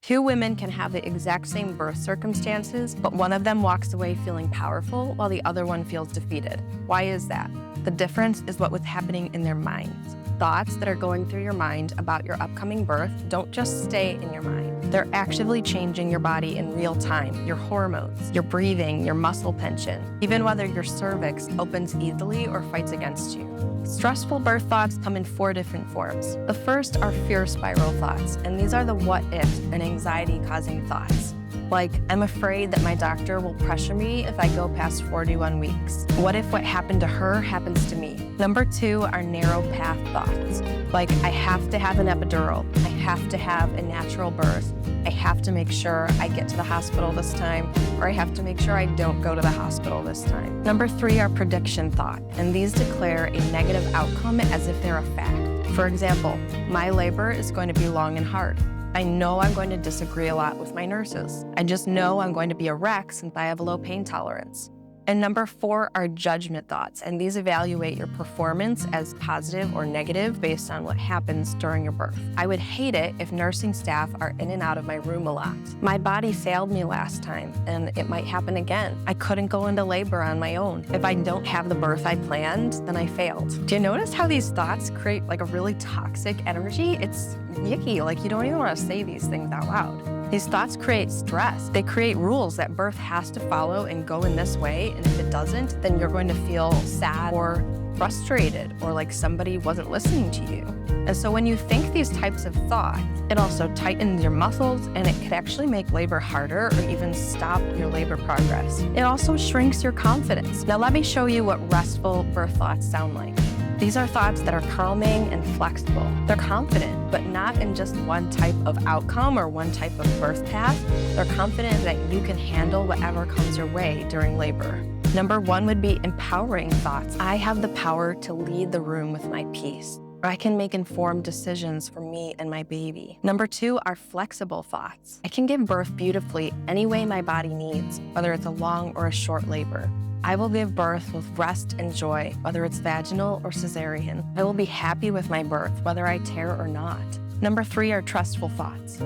Two women can have the exact same birth circumstances, but one of them walks away feeling powerful while the other one feels defeated. Why is that? The difference is what was happening in their minds. Thoughts that are going through your mind about your upcoming birth don't just stay in your mind. They're actively changing your body in real time, your hormones, your breathing, your muscle tension, even whether your cervix opens easily or fights against you. Stressful birth thoughts come in 4 different forms. The first are fear spiral thoughts, and these are the what if and anxiety-causing thoughts. Like, I'm afraid that my doctor will pressure me if I go past 41 weeks. What if what happened to her happens to me? Number 2 are narrow path thoughts. Like, I have to have an epidural. I have to have a natural birth. I have to make sure I get to the hospital this time, or I have to make sure I don't go to the hospital this time. Number 3 are prediction thought, and these declare a negative outcome as if they're a fact. For example, my labor is going to be long and hard. I know I'm going to disagree a lot with my nurses. I just know I'm going to be a wreck since I have a low pain tolerance. And number 4 are judgment thoughts, and these evaluate your performance as positive or negative based on what happens during your birth. I would hate it if nursing staff are in and out of my room a lot. My body failed me last time, and it might happen again. I couldn't go into labor on my own. If I don't have the birth I planned, then I failed. Do you notice how these thoughts create like a really toxic energy? It's yucky, like you don't even want to say these things out loud. These thoughts create stress. They create rules that birth has to follow and go in this way, and if it doesn't, then you're going to feel sad or frustrated or like somebody wasn't listening to you. And so when you think these types of thoughts, it also tightens your muscles and it could actually make labor harder or even stop your labor progress. It also shrinks your confidence. Now let me show you what restful birth thoughts sound like. These are thoughts that are calming and flexible. They're confident, but not in just one type of outcome or one type of birth path. They're confident that you can handle whatever comes your way during labor. Number 1 would be empowering thoughts. I have the power to lead the room with my peace. I can make informed decisions for me and my baby. Number 2 are flexible thoughts. I can give birth beautifully any way my body needs, whether it's a long or a short labor. I will give birth with rest and joy, whether it's vaginal or cesarean. I will be happy with my birth, whether I tear or not. Number 3 are trustful thoughts.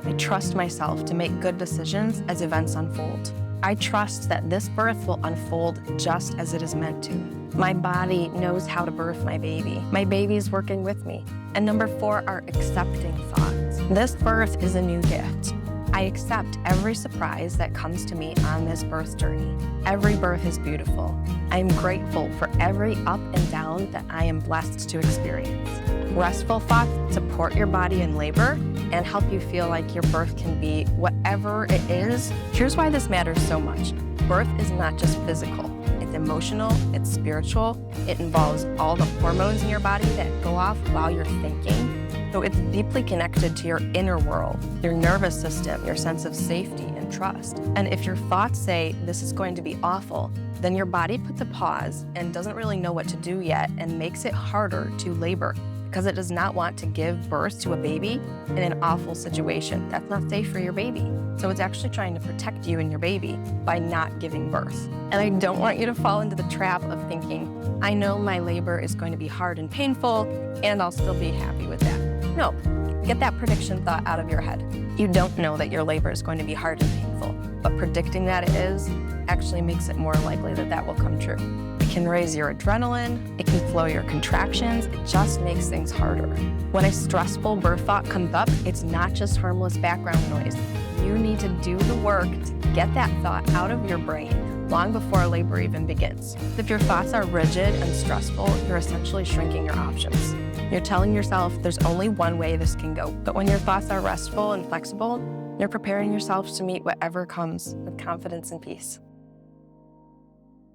I trust myself to make good decisions as events unfold. I trust that this birth will unfold just as it is meant to. My body knows how to birth my baby. My baby's working with me. And number 4 are accepting thoughts. This birth is a new gift. I accept every surprise that comes to me on this birth journey. Every birth is beautiful. I am grateful for every up and down that I am blessed to experience. Restful thoughts support your body in labor and help you feel like your birth can be whatever it is. Here's why this matters so much. Birth is not just physical. It's emotional, it's spiritual. It involves all the hormones in your body that go off while you're thinking. So it's deeply connected to your inner world, your nervous system, your sense of safety and trust. And if your thoughts say, this is going to be awful, then your body puts a pause and doesn't really know what to do yet and makes it harder to labor because it does not want to give birth to a baby in an awful situation. That's not safe for your baby. So it's actually trying to protect you and your baby by not giving birth. And I don't want you to fall into the trap of thinking, I know my labor is going to be hard and painful, and I'll still be happy with that. No, get that prediction thought out of your head. You don't know that your labor is going to be hard and painful, but predicting that it is actually makes it more likely that that will come true. It can raise your adrenaline, it can slow your contractions, it just makes things harder. When a stressful birth thought comes up, it's not just harmless background noise. You need to do the work to get that thought out of your brain long before labor even begins. If your thoughts are rigid and stressful, you're essentially shrinking your options. You're telling yourself there's only one way this can go. But when your thoughts are restful and flexible, you're preparing yourself to meet whatever comes with confidence and peace.